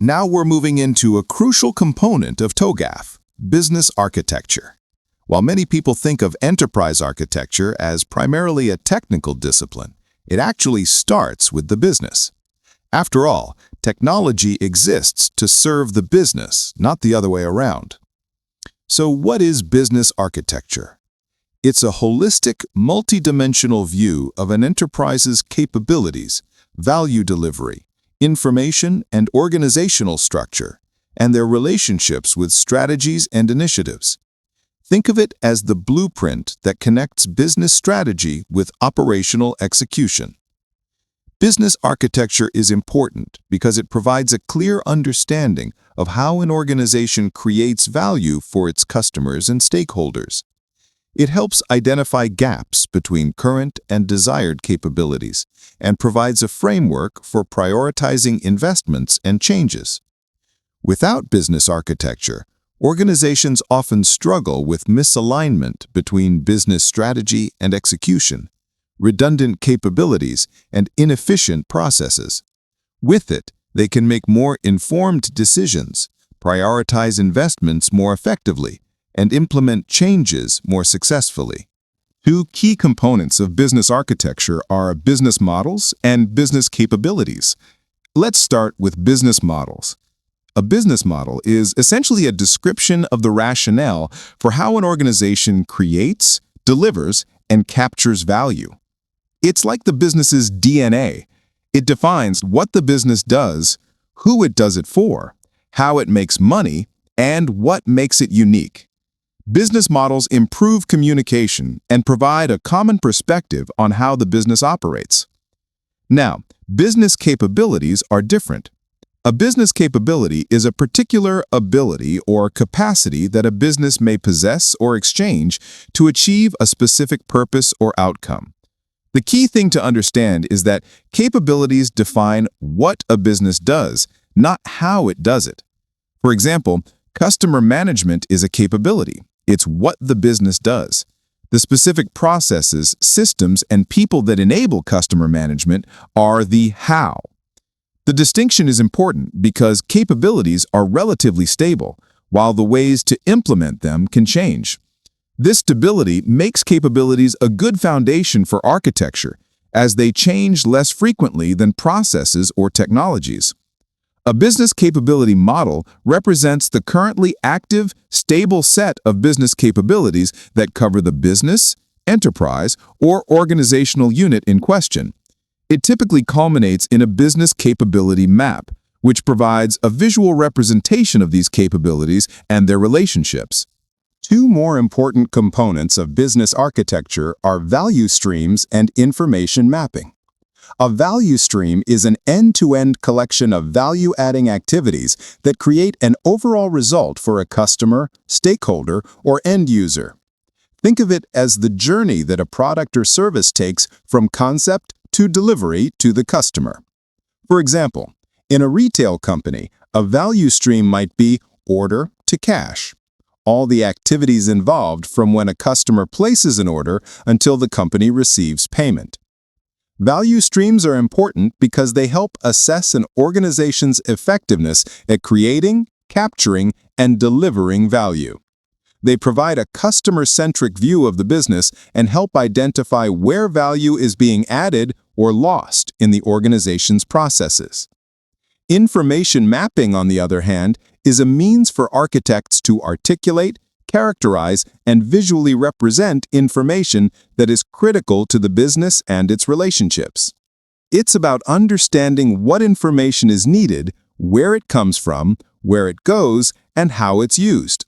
Now we're moving into a crucial component of TOGAF, business architecture. While many people think of enterprise architecture as primarily a technical discipline, it actually starts with the business. After all, technology exists to serve the business, not the other way around. So what is business architecture? It's a holistic, multidimensional view of an enterprise's capabilities, value delivery, information and organizational structure, and their relationships with strategies and initiatives. Think of it as the blueprint that connects business strategy with operational execution. Business architecture is important because it provides a clear understanding of how an organization creates value for its customers and stakeholders. It helps identify gaps between current and desired capabilities and provides a framework for prioritizing investments and changes. Without business architecture, organizations often struggle with misalignment between business strategy and execution, redundant capabilities, and inefficient processes. With it, they can make more informed decisions, prioritize investments more effectively, and implement changes more successfully. Two key components of business architecture are business models and business capabilities. Let's start with business models. A business model is essentially a description of the rationale for how an organization creates, delivers, and captures value. It's like the business's DNA. It defines what the business does, who it does it for, how it makes money, and what makes it unique. Business models improve communication and provide a common perspective on how the business operates. Now, business capabilities are different. A business capability is a particular ability or capacity that a business may possess or exchange to achieve a specific purpose or outcome. The key thing to understand is that capabilities define what a business does, not how it does it. For example, customer management is a capability. It's what the business does. The specific processes, systems, and people that enable customer management are the how. The distinction is important because capabilities are relatively stable, while the ways to implement them can change. This stability makes capabilities a good foundation for architecture, as they change less frequently than processes or technologies. A business capability model represents the currently active, stable set of business capabilities that cover the business, enterprise, or organizational unit in question. It typically culminates in a business capability map, which provides a visual representation of these capabilities and their relationships. Two more important components of business architecture are value streams and information mapping. A value stream is an end-to-end collection of value-adding activities that create an overall result for a customer, stakeholder, or end user. Think of it as the journey that a product or service takes from concept to delivery to the customer. For example, in a retail company, a value stream might be order to cash. All the activities involved from when a customer places an order until the company receives payment. Value streams are important because they help assess an organization's effectiveness at creating, capturing, and delivering value. They provide a customer-centric view of the business and help identify where value is being added or lost in the organization's processes. Information mapping, on the other hand, is a means for architects to articulate, characterize, and visually represent information that is critical to the business and its relationships. It's about understanding what information is needed, where it comes from, where it goes, and how it's used.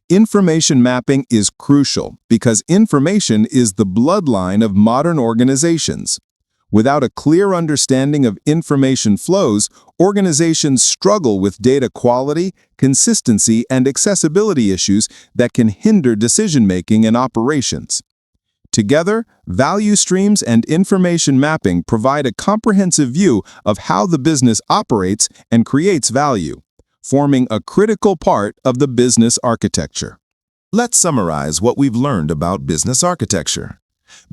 Information mapping is crucial because information is the bloodline of modern organizations. Without a clear understanding of information flows, organizations struggle with data quality, consistency, and accessibility issues that can hinder decision-making and operations. Together, value streams and information mapping provide a comprehensive view of how the business operates and creates value, forming a critical part of the business architecture. Let's summarize what we've learned about business architecture.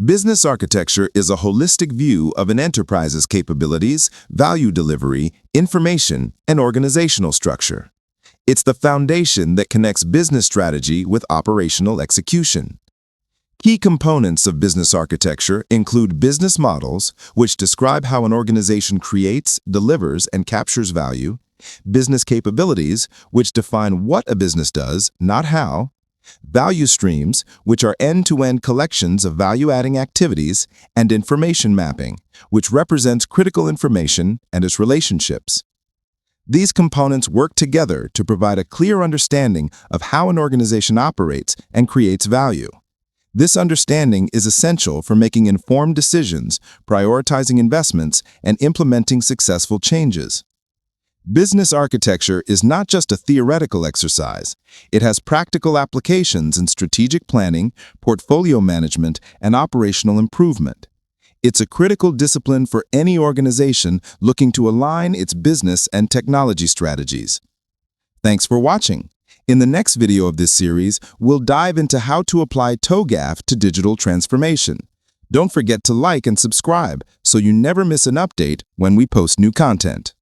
Business architecture is a holistic view of an enterprise's capabilities, value delivery, information, and organizational structure. It's the foundation that connects business strategy with operational execution. Key components of business architecture include business models, which describe how an organization creates, delivers, and captures value, business capabilities, which define what a business does, not how, value streams, which are end-to-end collections of value-adding activities, and information mapping, which represents critical information and its relationships. These components work together to provide a clear understanding of how an organization operates and creates value. This understanding is essential for making informed decisions, prioritizing investments, and implementing successful changes. Business architecture is not just a theoretical exercise. It has practical applications in strategic planning, portfolio management, and operational improvement. It's a critical discipline for any organization looking to align its business and technology strategies. Thanks for watching. In the next video of this series, we'll dive into how to apply TOGAF to digital transformation. Don't forget to like and subscribe so you never miss an update when we post new content.